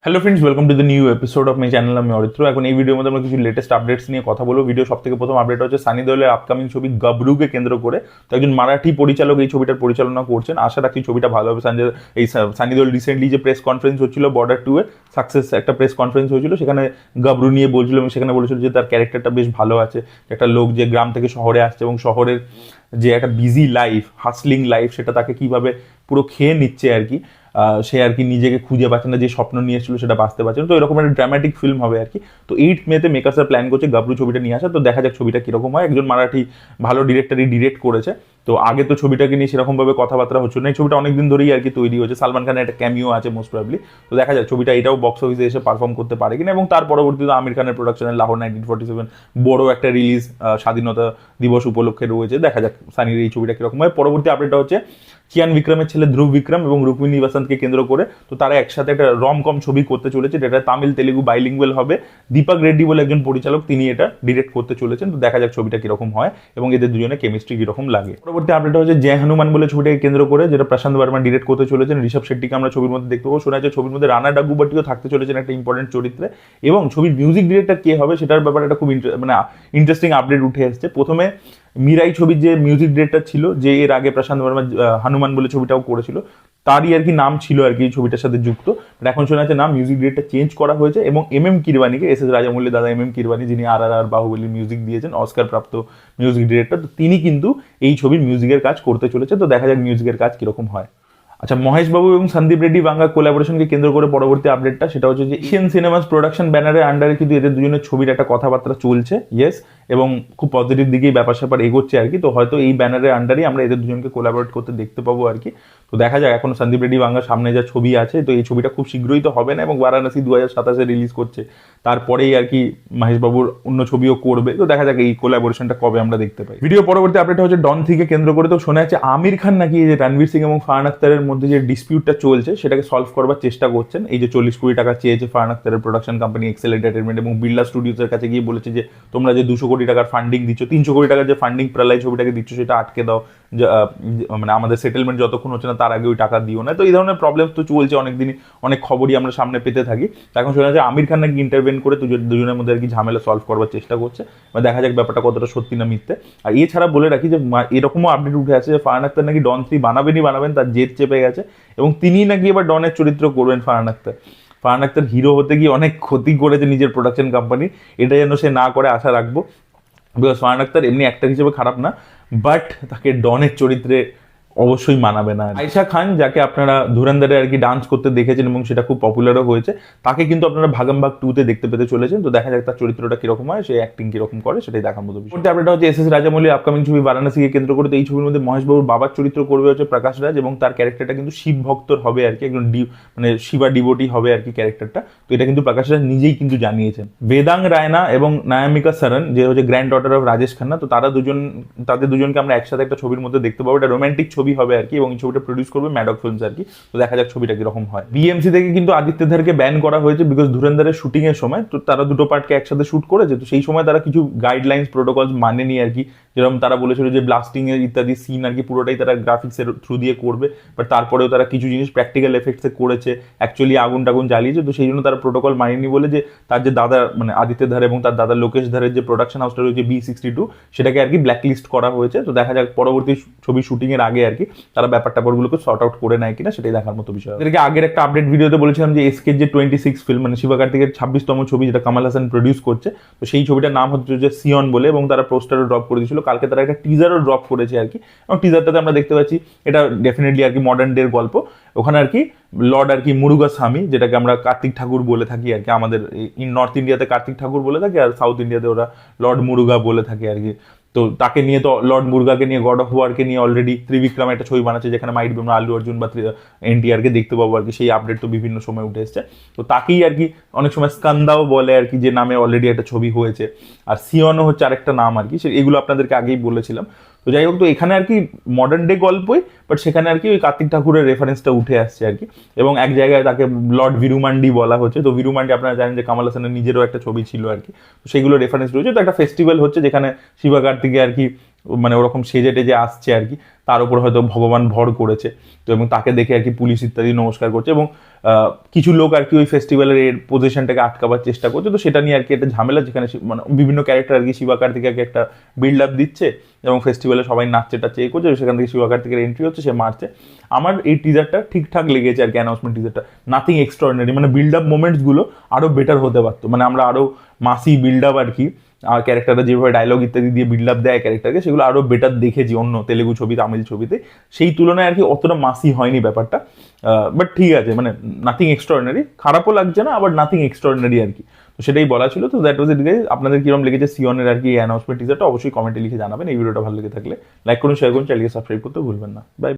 Hello friends, welcome to the new episode of my channel. আমি অরিত্র। এখন এই ভিডিওর মধ্যে আমরা কিছু লেটেস্ট আপডেটস নিয়ে কথা বলবো। ভিডিও সব থেকে প্রথম আপডেট হচ্ছে সানি দেওলের আপকামিং ছবি গাবরুকে কেন্দ্র করে। তো একজন মারাঠি পরিচালক এই ছবিটার পরিচালনা করছেন। আশা রাখছি ছবিটা ভালো হবে। সানি দেওল রিসেন্টলি যে প্রেস কনফারেন্স হচ্ছিল বর্ডার 2 এ সাকসেস একটা প্রেস কনফারেন্স হয়েছিল, সেখানে গাবরু নিয়ে বলছিল এবং সেখানে বলেছিল যে তার ক্যারেক্টারটা বেশ ভালো আছে। একটা লোক যে গ্রাম থেকে শহরে আসছে এবং শহরের যে একটা বিজি লাইফ, হাসলিং লাইফ, সেটা তাকে কিভাবে পুরো খেয়ে নিচ্ছে আর কি। সে আর কি নিজেকে খুঁজে পাচ্ছে না, যে স্বপ্ন নিয়ে এসেছিল সেটা বাঁচতে পারছে না। তো এরকম একটা ড্রামাটিক ফিল্ম হবে আর কি। তো 8 মেতে মেকার্সরা প্ল্যান করছে গাবরু ছবিটা নিয়ে আসা। তো দেখা যাক ছবিটা কিরকম হয়। একজন মারাঠি ভালো ডিরেক্টরই ডিরেক্ট করেছে। তো আগে তো ছবিটাকে নিয়ে সেরকমভাবে কথাবার্তা হচ্ছিল না। এই ছবিটা অনেকদিন ধরেই আর কি তৈরি হচ্ছে। সালমান খানের একটা ক্যামিও আছে মোস্ট প্রবাবলি। তো দেখা যাক ছবিটা এটাও বক্স অফিসে এসে পারফর্ম করতে পারে কিনা। এবং তার পরবর্তীতে আমির খানের প্রোডাকশনের লাহোর 1947 বড় একটা রিলিজ স্বাধীনতা দিবস উপলক্ষে রয়েছে। দেখা যাক সানির এই ছবিটা কিরকম হয়। পরবর্তী আপডেটটা হচ্ছে চিয়ান বিক্রমের ছেলে ধ্রুব বিক্রম এবং রুক্মিণী বাসন্তকে কেন্দ্র করে তো তারা একসাথে একটা রম কম ছবি করতে চলেছে, যেটা তামিল তেলেগু বাইলিঙ্গুয়াল হবে। দীপক রেড্ডি বলে একজন পরিচালক, তিনি এটা ডিরেক্ট করতে চলেছেন। তো দেখা যাক ছবিটা কিরকম হয় এবং এদের দুজনে কেমিস্ট্রি কিরকম লাগে। পরবর্তী আপডেট হচ্ছে জয় হনুমান বলে ছবিটাকে কেন্দ্র করে, যেটা প্রশান্ত বর্মা ডিরেক্ট করতে চলেছেন। ঋষভ শেট্টিকে আমরা ছবির মধ্যে দেখতে পাবো। শোনা যাচ্ছে ছবির মধ্যে রানা ডাগুবাটিও থাকতে চলেছেন একটা ইম্পর্টেন্ট চরিত্রে। এবং ছবির মিউজিক ডিরেক্টর কে হবে সেটার ব্যাপারে একটা খুব ইন্টারেস্টিং আপডেট উঠে এসেছে। প্রথমে মিরাই ছবির যে মিউজিক ডিরেক্টর ছিল, যে এর আগে প্রশান্ত বর্মা হনুমান বলে ছবিটাও করেছিল, তারই আর কি নাম ছিল আর কি ছবিটার সাথে যুক্ত। এখন শোনা যাচ্ছে নাম মিউজিক ডিরেক্টর চেঞ্জ করা হয়েছে এবং এম কিরবানিকে, এস রাজামৌলির দাদা এম কিরবানি, যিনি আর বাহুবলীর মিউজিক দিয়েছেন, অস্কার প্রাপ্ত মিউজিক ডিরেক্টর, তো তিনি কিন্তু এই ছবির মিউজিকের কাজ করতে চলেছে। তো দেখা যাক মিউজিকের কাজ কিরকম হয়। আচ্ছা, মহেশ বাবু এবং সন্দীপ রেড্ডি বাংলা কোলাবোরেশনকে কেন্দ্র করে পরবর্তী আপডেটটা সেটা হচ্ছে যে এশিয়ান সিনেমাস প্রোডাকশন ব্যানারের আন্ডারে কিন্তু এদের দুজনের ছবির একটা কথাবার্তা চলছে। ইয়েস, এবং খুব পজিটিভ দিকেই ব্যাপার স্যাপার এগোচ্ছে আর কি। তো হয়তো এই ব্যানারের আন্ডারেই আমরা এদের দুজনকে কোলাবোরেট করতে দেখতে পাবো আর কি। তো দেখা যাক। এখন সন্দীপ রেড্ডি বাংলার সামনে যা ছবি আছে, তো এই ছবিটা খুব শীঘ্রই তো হবে না এবং বারাণসী 2027 রিলিজ করছে। তারপরেই আর কি মহেশ বাবুর অন্য ছবিও করবে। তো দেখা যাক এই কোলাবোরেশনটা কবে আমরা দেখতে পাই। ভিডিও পরবর্তী আপডেট হচ্ছে ডন থেকে কেন্দ্র করে। তো শোনা যাচ্ছে আমির খান নাকি এই যে রণবীর সিং এবং ফারহান আখতারের মধ্যে যে ডিসপিউটটা চলছে সেটাকে সলভ করবার চেষ্টা করছেন। এই যে 40 কোটি টাকা চেয়েছে ফারহান আখতারের প্রোডাকশন কোম্পানি এক্সেল এন্টারটেনমেন্ট এবং বিড়লা স্টুডিওসের কাছে গিয়ে বলেছে যে তোমরা যে 200 কোটি টাকার ফান্ডিং দিচ্ছ, 300 কোটি টাকার যে ফান্ডিং প্রলয় ছবিটাকে দিচ্ছ সেটা আটকে দাও, মানে আমাদের সেটেলমেন্ট যতক্ষণ হচ্ছে না তার আগে ওই টাকা দিও না। তো এই ধরনের প্রবলেম তো চলছে অনেকদিনই, অনেক খবরই আমরা সামনে পেতে থাকি। এখন শোনা যায় আমির খান নাকি ইন্টারভেন করে দুজনের মধ্যে আর কি ঝামেলা সলভ করবার চেষ্টা করছে। দেখা যাক ব্যাপারটা কতটা সত্যি না মিথ্যে। আর এছাড়া বলে রাখি যে এরকমও আপডেট উঠে আছে যে ফারহান আখতার নাকি ডন 3 বানাবেন, তার জেদ চেপে গেছে এবং তিনি নাকি এবার ডনের চরিত্র করবেন। ফারহান আখতার হিরো হতে গিয়ে অনেক ক্ষতি করেছে নিজের প্রোডাকশন কোম্পানি, এটা যেন সে না করে আশা রাখবো। বিকজ ফারহান আখতার এমনি অ্যাক্টর হিসেবে খারাপ না, বাট তাকে ডনের চরিত্রে অবশ্যই মানাবে না। আয়েশা খান, যাকে আপনারা ধুরন্ধরে আর কি ডান্স করতে দেখেছেন এবং সেটা খুব পপুলারও হয়েছে, তাকে কিন্তু আপনারা ভাগামভাগ 2-তে দেখতে পেতে চলেছেন। তো দেখা যাক তার চরিত্রটা কিরকম হয়, সে অ্যাক্টিং কিরকম করে, সেটাই দেখার মতো বিষয়। আপডেটটা হচ্ছে এস রাজামৌলির আপকামিং ছবি বারাণসীকে কেন্দ্র করে। তো এই ছবির মধ্যে মহেশ বাবুর বাবার চরিত্র করবে হচ্ছে প্রকাশ রাজ এবং তার ক্যারেক্টারটা কিন্তু শিব ভক্তর হবে আর কি, একজন মানে শিবা ডিভোটি হবে আর কি ক্যারেক্টারটা। তো এটা কিন্তু প্রকাশ রাজ নিজেই কিন্তু জানিয়েছেন। বেদাং রায়না এবং নায়ামিকা সরন, যে হচ্ছে grand daughter of Rajesh Khanna, তো তাদের দুজনকে আমরা একসাথে একটা ছবির মধ্যে দেখতে পাবো। এটা রোমান্টিক ছবি হবে আর কি এবং ছবিটা প্রডিউস করবে ম্যাডক ফিল্মস আর কি। তো দেখা যাক ছবিটা কিরকম হয়। বিএমসি থেকে কিন্তু আদিত্য ধারকে ব্যান করা হয়েছে বিকজ ধুরন্ধরের শুটিং এর সময় তো তারা দুটো পার্টকে একসাথে শুট করেছে। তো সেই সময় তারা কিছু গাইডলাইন্স প্রোটোকলস মানেনি আর কি। যেরকম তারা বলেছিল যে ব্লাস্টিং এর ইত্যাদি সিন আর কি পুরোটাই তারা গ্রাফিক্সের থ্রু দিয়ে করবে, বাট তারপরেও তারা কিছু জিনিস প্র্যাকটিক্যাল এফেক্টসে করেছে, অ্যাকচুয়ালি আগুন টাগুন জ্বালিয়েছে। তো সেই জন্য তারা প্রোটোকল মানেনি বলে যে তার যে দাদা মানে আদিত্য ধার এবং তার দাদা লোকেশ ধারের যে প্রোডাকশন হাউসটা রয়েছে B62, সেটাকে আর কি ব্ল্যাকলিস্ট করা হয়েছে। তো দেখা যাক পরবর্তী ছবি শুটিং এর আগে আর কি তারা ব্যাপারটা গুলোকে সর্ট আউট করে নেয় কিনা, সেটাই দেখার মতো বিষয়। এদেরকে আগের একটা আপডেট ভিডিওতে বলেছিলাম যে এসকে যে 26 ফিল্ম মানে শিবকার্তিকের 26তম ছবি, যেটা কামাল হাসান প্রডিউস করছে, তো সেই ছবিটার নাম হচ্ছে যে সিয়ন বলে এবং তারা পোস্টারও ড্রপ করে দিয়েছিল। কালকে তারা একটা টিজারও ড্রপ করেছে আর কি এবং টিজারটাতে আমরা দেখতে পাচ্ছি এটা ডেফিনেটলি আর কি মডার্ন ডের গল্প। ওখানে আর কি লর্ড আর কি মুরুগা স্বামী, যেটাকে আমরা কার্তিক ঠাকুর বলে থাকি আর কি, আমাদের নর্থ ইন্ডিয়াতে কার্তিক ঠাকুর বলে থাকি আর সাউথ ইন্ডিয়াতে ওরা লর্ড মুরুগা বলে থাকে আর কি। তো তাকে নিয়ে তো লর্ড মুরগাকে নিয়ে গড অফ ওয়ারকে নিয়ে অলরেডি ত্রিবিক্রম একটা ছবি বানাচ্ছে, যেখানে মাইট আমরা আল্লু অর্জুন বা NTRকে দেখতে পাবো আর কি। সেই আপডেট তো বিভিন্ন সময় উঠে এসছে। তো তাকেই আর কি অনেক সময় স্কান্দাও বলে আর কি, যে নামে অলরেডি একটা ছবি হয়েছে। আর সিয়নও হচ্ছে আরেকটা নাম আর কি, এগুলো আপনাদেরকে আগেই বলেছিলাম। তো যাই হোক, তো এখানে আর কি মডার্ন ডে গল্পই, বাট সেখানে আর কি ওই কার্তিক ঠাকুরের রেফারেন্সটা উঠে আসছে আর কি। এবং এক জায়গায় তাকে লর্ড ভিরুমান্ডি বলা হচ্ছে। তো ভিরুমান্ডি আপনারা জানেন যে কামাল হাসানের নিজেরও একটা ছবি ছিল আর কি। তো সেইগুলো রেফারেন্স রয়েছে। তো একটা ফেস্টিভ্যাল হচ্ছে যেখানে শিবা কার্তিকে আর কি মানে ওরকম সেজে টেজে আসছে আর কি, তার উপর হয়তো ভগবান ভর করেছে, তো এবং তাকে দেখে আর কি পুলিশ ইত্যাদি নমস্কার করছে, এবং কিছু লোক আর কি ওই ফেস্টিভ্যালের এর পজিশনটাকে আটকাবার চেষ্টা করছে। তো সেটা নিয়ে আর কি একটা ঝামেলা, যেখানে মানে বিভিন্ন ক্যারেক্টার আর কি শিবা কার্তিকেয়কে একটা বিল্ড আপ দিচ্ছে, এবং ফেস্টিভ্যালে সবাই নাচছে টাচছে এ করছে, সেখান থেকে শিবা কার্তিকের এন্ট্রি হচ্ছে, সে মারছে। আমার এই টিজারটা ঠিকঠাক লেগেছে আর কি, অ্যানাউন্সমেন্ট টিজারটা, নাথিং এক্সট্রাঅর্ডিনারি, মানে বিল্ড আপ মোমেন্টসগুলো আরও বেটার হতে পারতো, মানে আমরা আরও মাসি বিল্ড আপ আর কি, আর ক্যারেক্টারটা যেভাবে ডায়লগ ইত্যাদি দিয়ে বিল্ড আপ দেয় ক্যারেক্টারকে, সেগুলো আরও বেটার দেখেছি অন্য তেলেগু ছবি তামিল ছবিতে, সেই তুলনায় আর কি অতটা মাসি হয়নি ব্যাপারটা। বাট ঠিক আছে, মানে নাথিং এক্সট্রাঅর্ডিনারি, খারাপও লাগছে না, আবার নাথিং এক্সট্রাঅর্ডিনারি আর কি। তো সেটাই বলা ছিল। তো দ্যাট ওয়াজ ইট গাইস। আপনাদের কিরকম লেগেছে সিওনের আর কি অ্যানাউন্সমেন্ট টিজারটা অবশ্যই কমেন্টে লিখে জানাবেন। এই ভিডিওটা ভালো লেগে থাকলে লাইক করুন, শেয়ার করুন, চ্যানেলকে সাবস্ক্রাইব করতে ভুলবেন না। বাই।